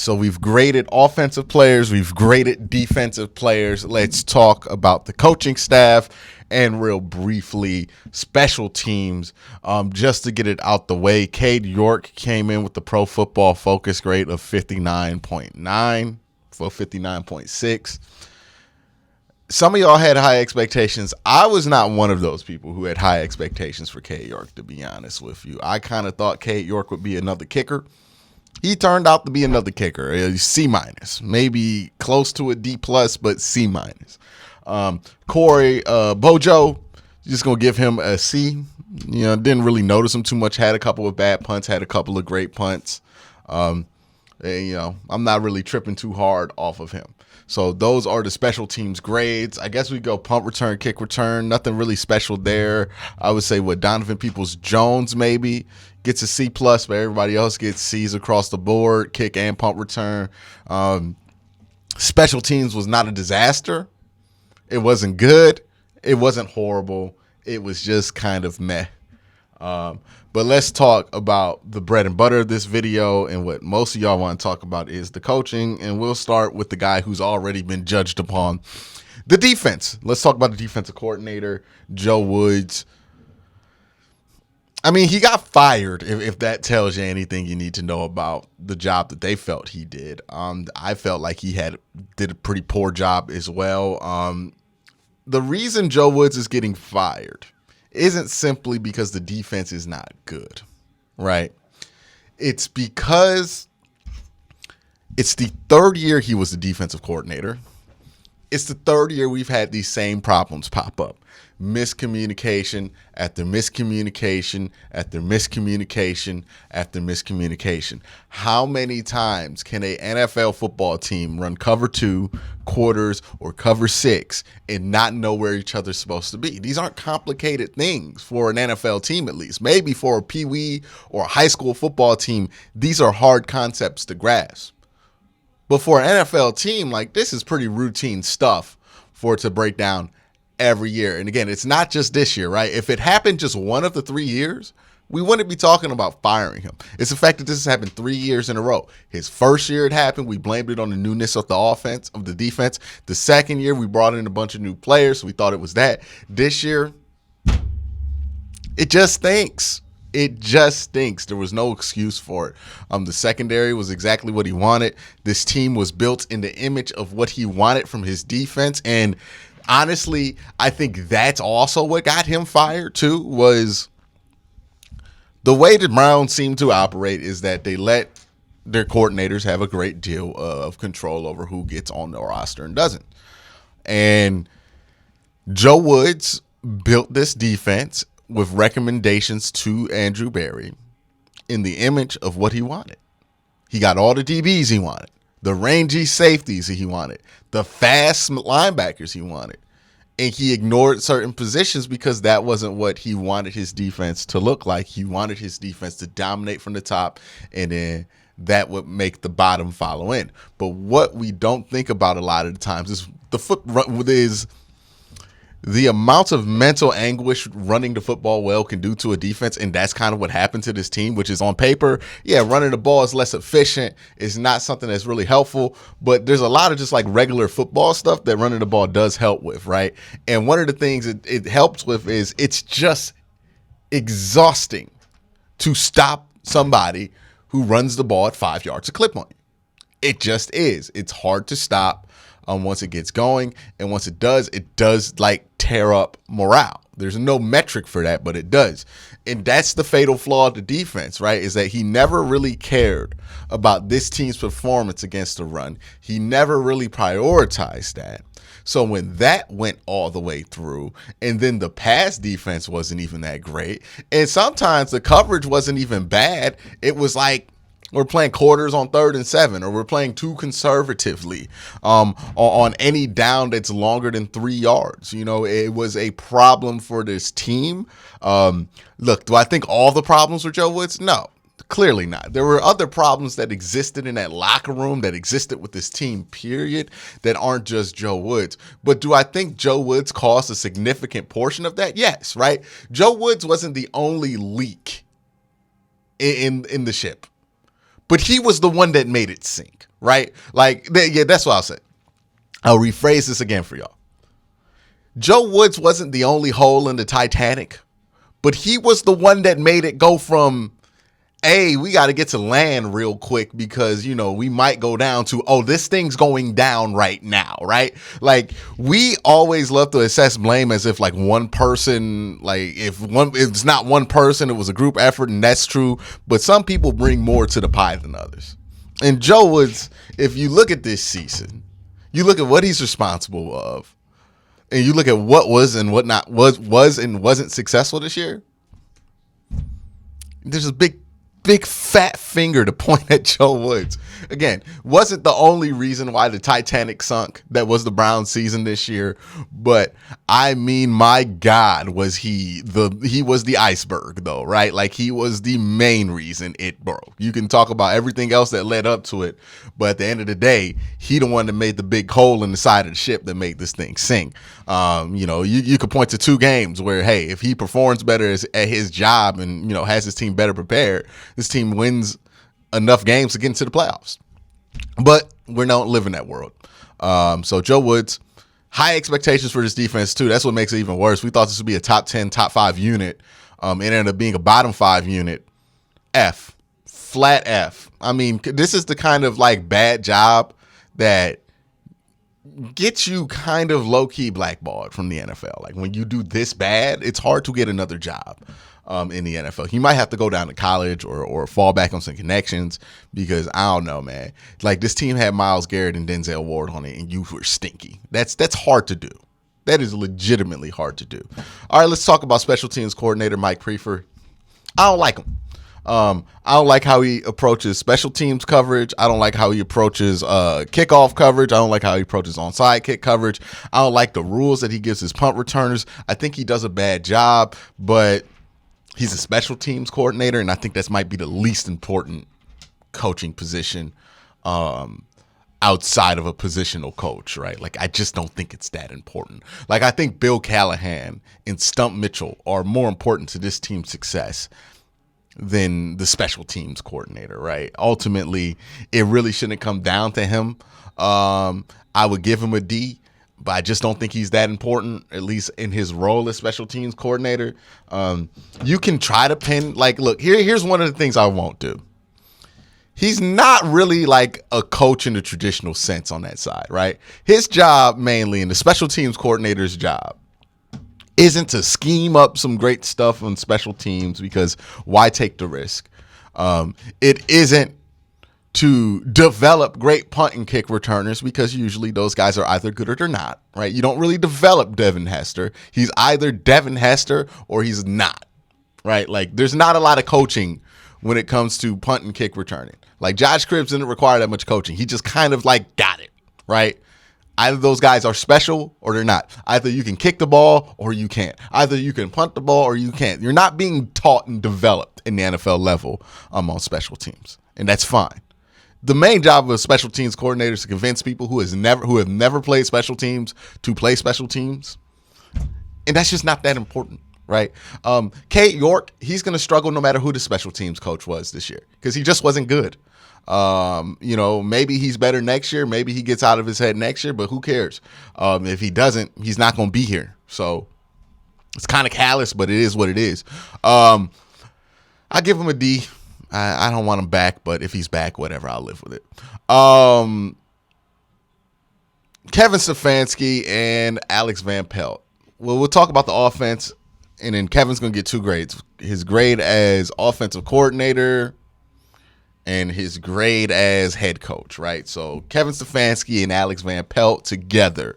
So we've graded offensive players, we've graded defensive players. Let's talk about the coaching staff and real briefly special teams. Just to get it out the way, Cade York came in with the Pro Football Focus grade of 59.9 for 59.6. Some of y'all had high expectations. I was not one of those people who had high expectations for Cade York, to be honest with you. I kind of thought Cade York would be another kicker. He turned out to be another kicker, a C-, maybe close to a D+, but C-. Corey Bojo, just going to give him a C. Didn't really notice him too much. Had a couple of bad punts, had a couple of great punts. I'm not really tripping too hard off of him. So those are the special teams grades. I guess we go punt return, kick return. Nothing really special there. I would say Donovan Peoples-Jones maybe gets a C+, but everybody else gets C's across the board, kick and punt return. Special teams was not a disaster. It wasn't good. It wasn't horrible. It was just kind of meh. But let's talk about the bread and butter of this video, and what most of y'all want to talk about is the coaching, and we'll start with the guy who's already been judged upon, the defense. Let's talk about the defensive coordinator, Joe Woods. I mean, he got fired, if that tells you anything you need to know about the job that they felt he did. I felt like he did a pretty poor job as well. The reason Joe Woods is getting fired isn't simply because the defense is not good, right? It's because it's the third year he was the defensive coordinator. It's the third year we've had these same problems pop up. Miscommunication after miscommunication after miscommunication after miscommunication. How many times can a NFL football team run cover 2, quarters, or cover 6 and not know where each other's supposed to be? These aren't complicated things for an NFL team, at least. Maybe for a peewee or a high school football team, these are hard concepts to grasp. But for an NFL team, this is pretty routine stuff for it to break down every year. And again, it's not just this year, right? If it happened just one of the 3 years, we wouldn't be talking about firing him. It's the fact that this has happened 3 years in a row. His first year it happened, we blamed it on the newness of the offense, of the defense. The second year, we brought in a bunch of new players, so we thought it was that. This year, it just stinks. It just stinks. There was no excuse for it. The secondary was exactly what he wanted. This team was built in the image of what he wanted from his defense. And honestly, I think that's also what got him fired too, was the way the Browns seem to operate is that they let their coordinators have a great deal of control over who gets on the roster and doesn't. And Joe Woods built this defense with recommendations to Andrew Berry in the image of what he wanted. He got all the DBs he wanted, the rangy safeties he wanted, the fast linebackers he wanted. And he ignored certain positions because that wasn't what he wanted his defense to look like. He wanted his defense to dominate from the top, and then that would make the bottom follow in. But what we don't think about a lot of the times is the amount of mental anguish running the football well can do to a defense, and that's kind of what happened to this team, which is on paper, running the ball is less efficient. It's not something that's really helpful, but there's a lot of just regular football stuff that running the ball does help with, right? And one of the things it helps with is it's just exhausting to stop somebody who runs the ball at 5 yards a clip on you. It just is. It's hard to stop. Once it gets going, and once it does tear up morale. There's no metric for that, but it does. And that's the fatal flaw of the defense, right? Is that he never really cared about this team's performance against the run. He never really prioritized that. So when that went all the way through, and then the pass defense wasn't even that great, and sometimes the coverage wasn't even bad, it was we're playing quarters on 3rd and 7, or we're playing too conservatively on any down that's longer than 3 yards. It was a problem for this team. Look, do I think all the problems were Joe Woods? No, clearly not. There were other problems that existed in that locker room, that existed with this team, period, that aren't just Joe Woods. But do I think Joe Woods caused a significant portion of that? Yes, right? Joe Woods wasn't the only leak in the ship. but he was the one that made it sink, right? Like, yeah, that's what I'll say. I'll rephrase this again for y'all. Joe Woods wasn't the only hole in the Titanic, but he was the one that made it go from, hey, we got to get to land real quick because, you know, we might go down to, oh, this thing's going down right now, right? Like, we always love to assess blame as if, like, one person, like, if it's not one person, it was a group effort, and that's true. But some people bring more to the pie than others. And Joe Woods, if you look at this season, you look at what he's responsible of, and you look at what was and what not was and wasn't successful this year, there's a big fat finger to point at Joe Woods. Again, wasn't the only reason why the Titanic sunk that was the Browns season this year, but I mean, my God, was he was the iceberg though, right? Like, he was the main reason it broke. You can talk about everything else that led up to it, but at the end of the day, he the one that made the big hole in the side of the ship that made this thing sink. You know, you could point to 2 games where, hey, if he performs better at his job and, you know, has his team better prepared, this team wins enough games to get into the playoffs. But we don't live in that world. So Joe Woods, high expectations for this defense too. That's what makes it even worse. We thought this would be a top 10, top 5 unit. It ended up being a bottom 5 unit. F. Flat F. I mean, this is the kind of, like, bad job that gets you kind of low-key blackballed from the NFL. Like, when you do this bad, it's hard to get another job in the NFL. You might have to go down to college or fall back on some connections because, I don't know, man. Like, this team had Myles Garrett and Denzel Ward on it, and you were stinky. That's hard to do. That is legitimately hard to do. All right, let's talk about special teams coordinator Mike Priefer. I don't like him. I don't like how he approaches special teams coverage. I don't like how he approaches kickoff coverage. I don't like how he approaches onside kick coverage. I don't like the rules that he gives his punt returners. I think he does a bad job, but he's a special teams coordinator, and I think that might be the least important coaching position outside of a positional coach, right? Like, I just don't think it's that important. Like, I think Bill Callahan and Stump Mitchell are more important to this team's success than the special teams coordinator, right? Ultimately, it really shouldn't come down to him. I would give him a D, but I just don't think he's that important, at least in his role as special teams coordinator. You can try to pin, like, look, here's one of the things I won't do. He's not really like a coach in the traditional sense on that side, right? His job mainly, and the special teams coordinator's job, isn't to scheme up some great stuff on special teams, because why take the risk? It isn't to develop great punt and kick returners, because usually those guys are either good or they're not, right? You don't really develop Devin Hester. He's either Devin Hester or he's not, right? Like, there's not a lot of coaching when it comes to punt and kick returning. Like, Josh Cribbs didn't require that much coaching. He just kind of, like, got it, right? Either those guys are special or they're not. Either you can kick the ball or you can't. Either you can punt the ball or you can't. You're not being taught and developed in the NFL level on special teams, and that's fine. The main job of a special teams coordinator is to convince people who have never played special teams to play special teams, and that's just not that important, right? Cade York, he's going to struggle no matter who the special teams coach was this year, because he just wasn't good. You know, maybe he's better next year. Maybe he gets out of his head next year, but who cares? If he doesn't, he's not going to be here. So it's kind of callous, but it is what it is. I give him a D. I don't want him back, but if he's back, whatever, I'll live with it. Kevin Stefanski and Alex Van Pelt. Well, we'll talk about the offense, and then Kevin's going to get 2 grades. His grade as offensive coordinator and his grade as head coach, right? So Kevin Stefanski and Alex Van Pelt together.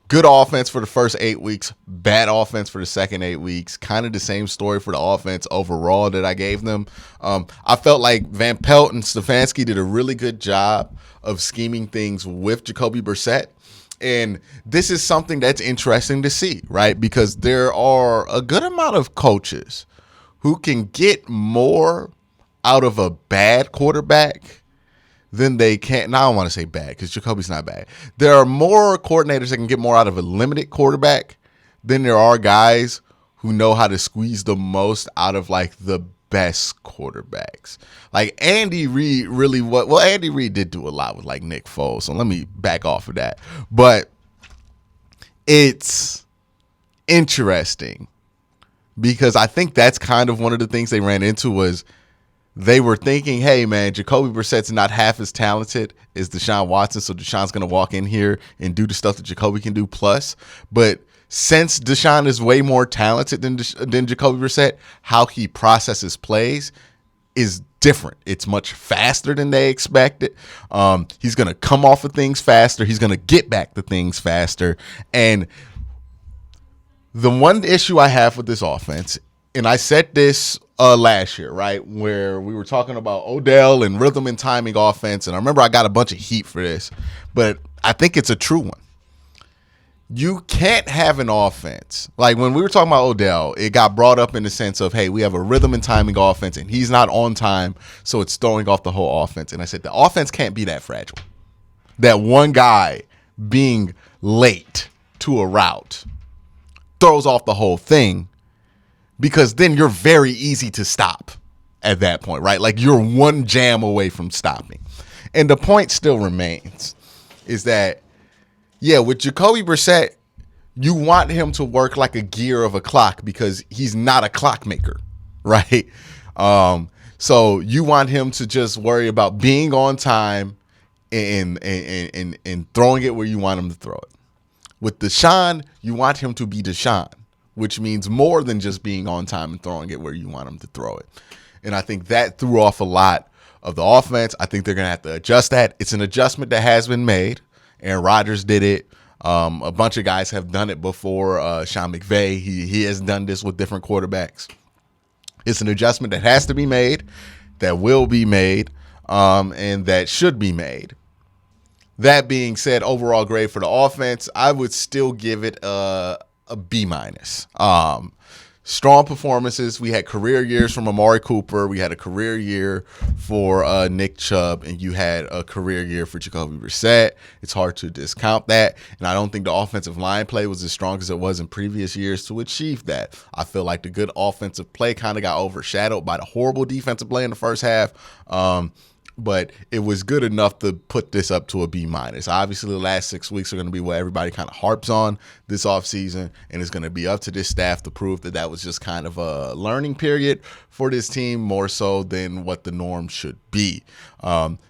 Good offense for the first 8 weeks, bad offense for the second 8 weeks. Kind of the same story for the offense overall that I gave them. I felt like Van Pelt and Stefanski did a really good job of scheming things with Jacoby Brissett. And this is something that's interesting to see, right? Because there are a good amount of coaches who can get more out of a bad quarterback than they can. Now, I don't want to say bad because Jacoby's not bad. There are more coordinators that can get more out of a limited quarterback than there are guys who know how to squeeze the most out of, like, the best quarterbacks. Like Andy Reid really well, Andy Reid did do a lot with like Nick Foles, so let me back off of that. But it's interesting because I think that's kind of one of the things they ran into was they were thinking, hey, man, Jacoby Brissett's not half as talented as Deshaun Watson, so Deshaun's going to walk in here and do the stuff that Jacoby can do plus. But since Deshaun is way more talented than Jacoby Brissett, how he processes plays is different. It's much faster than they expected. He's going to come off of things faster. He's going to get back to things faster. And the one issue I have with this offense, and I said this last year, right, where we were talking about Odell and rhythm and timing offense, and I remember I got a bunch of heat for this, but I think it's a true one. You can't have an offense. Like when we were talking about Odell, it got brought up in the sense of, hey, we have a rhythm and timing offense, and he's not on time, so it's throwing off the whole offense. And I said the offense can't be that fragile. That one guy being late to a route throws off the whole thing, because then you're very easy to stop at that point, right? Like you're one jam away from stopping. And the point still remains is that, yeah, with Jacoby Brissett, you want him to work like a gear of a clock because he's not a clockmaker, right? So you want him to just worry about being on time and throwing it where you want him to throw it. With Deshaun, you want him to be Deshaun, which means more than just being on time and throwing it where you want him to throw it. And I think that threw off a lot of the offense. I think they're going to have to adjust that. It's an adjustment that has been made. Aaron Rodgers did it. A bunch of guys have done it before. Sean McVay, he has done this with different quarterbacks. It's an adjustment that has to be made, that will be made, and that should be made. That being said, overall grade for the offense, I would still give it a B-. Strong performances. We had career years from Amari Cooper. We had a career year for Nick Chubb, and you had a career year for Jacoby Brissett. It's hard to discount that, and I don't think the offensive line play was as strong as it was in previous years to achieve that. I feel like the good offensive play kind of got overshadowed by the horrible defensive play in the first half. But it was good enough to put this up to a B-. Obviously, the last 6 weeks are going to be what everybody kind of harps on this offseason, and it's going to be up to this staff to prove that that was just kind of a learning period for this team more so than what the norm should be.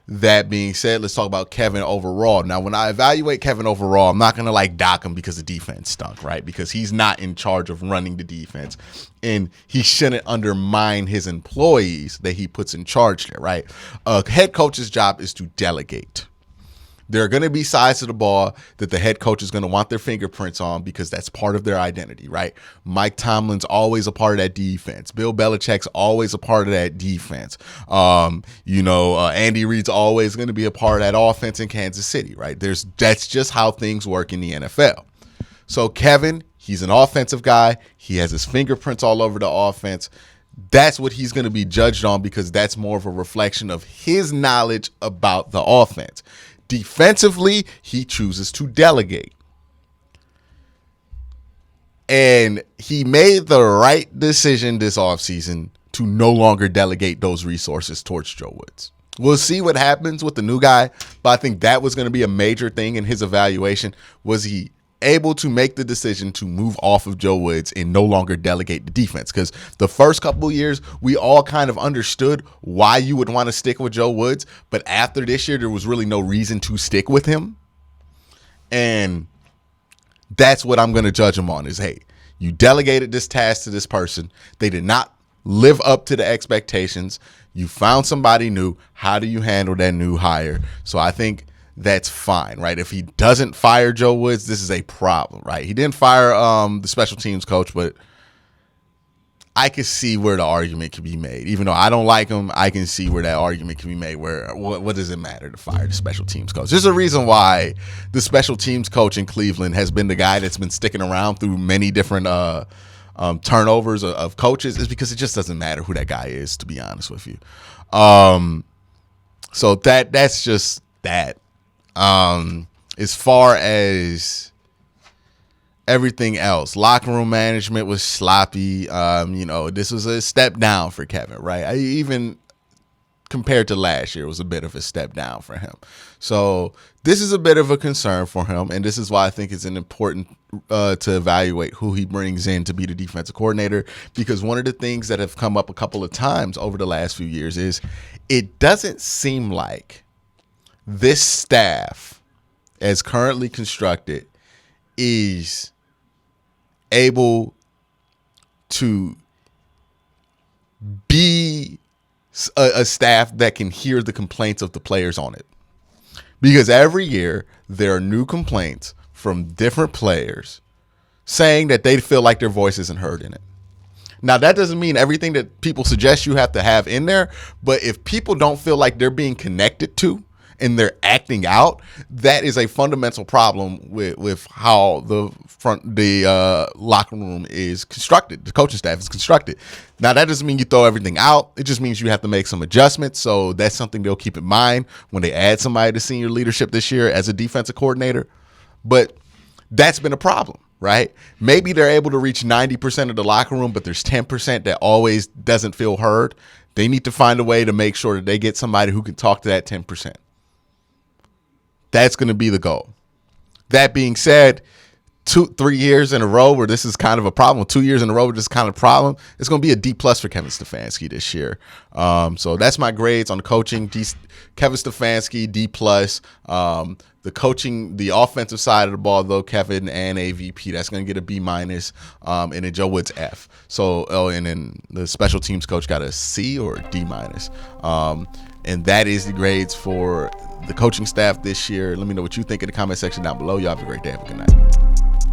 That being said, let's talk about Kevin overall. Now, when I evaluate Kevin overall, I'm not going to like dock him because the defense stunk, right? Because he's not in charge of running the defense, and he shouldn't undermine his employees that he puts in charge there, right? A head coach's job is to delegate. There are going to be sides of the ball that the head coach is going to want their fingerprints on because that's part of their identity, right? Mike Tomlin's always a part of that defense. Bill Belichick's always a part of that defense. Andy Reid's always going to be a part of that offense in Kansas City, right? That's just how things work in the NFL. So Kevin, he's an offensive guy. He has his fingerprints all over the offense. That's what he's going to be judged on because that's more of a reflection of his knowledge about the offense. Defensively, he chooses to delegate. And he made the right decision this offseason to no longer delegate those resources towards Joe Woods. We'll see what happens with the new guy, but I think that was going to be a major thing in his evaluation. Was he able to make the decision to move off of Joe Woods and no longer delegate the defense? Because the first couple of years, we all kind of understood why you would want to stick with Joe Woods. But after this year, there was really no reason to stick with him. And that's what I'm going to judge him on is, hey, you delegated this task to this person. They did not live up to the expectations. You found somebody new. How do you handle that new hire? So I think that's fine, right? If he doesn't fire Joe Woods, this is a problem, right? He didn't fire the special teams coach, but I can see where the argument can be made. Even though I don't like him, I can see where that argument can be made where what does it matter to fire the special teams coach? There's a reason why the special teams coach in Cleveland has been the guy that's been sticking around through many different turnovers of coaches is because it just doesn't matter who that guy is, to be honest with you. So that's just that. As far as everything else. Locker room management was sloppy. This was a step down for Kevin, right? Even compared to last year, it was a bit of a step down for him. So this is a bit of a concern for him, and this is why I think it's important to evaluate who he brings in to be the defensive coordinator, because one of the things that have come up a couple of times over the last few years is it doesn't seem like this staff, as currently constructed, is able to be a staff that can hear the complaints of the players on it. Because every year there are new complaints from different players saying that they feel like their voice isn't heard in it. Now, that doesn't mean everything that people suggest you have to have in there, but if people don't feel like they're being connected to and they're acting out, that is a fundamental problem with how the locker room is constructed, the coaching staff is constructed. Now, that doesn't mean you throw everything out. It just means you have to make some adjustments. So that's something they'll keep in mind when they add somebody to senior leadership this year as a defensive coordinator. But that's been a problem, right? Maybe they're able to reach 90% of the locker room, but there's 10% that always doesn't feel heard. They need to find a way to make sure that they get somebody who can talk to that 10%. That's going to be the goal. That being said, 2-3 years in a row where this is kind of a problem, 2 years in a row where this is kind of a problem, it's going to be a D+ for Kevin Stefanski this year. So that's my grades on the coaching. Kevin Stefanski, D+. The coaching, the offensive side of the ball, though, Kevin and AVP, that's going to get a B-, and then Joe Woods F. So, and then the special teams coach got a C or a D-. And that is the grades for the coaching staff this year. Let me know what you think in the comment section down below. Y'all have a great day. Have a good night.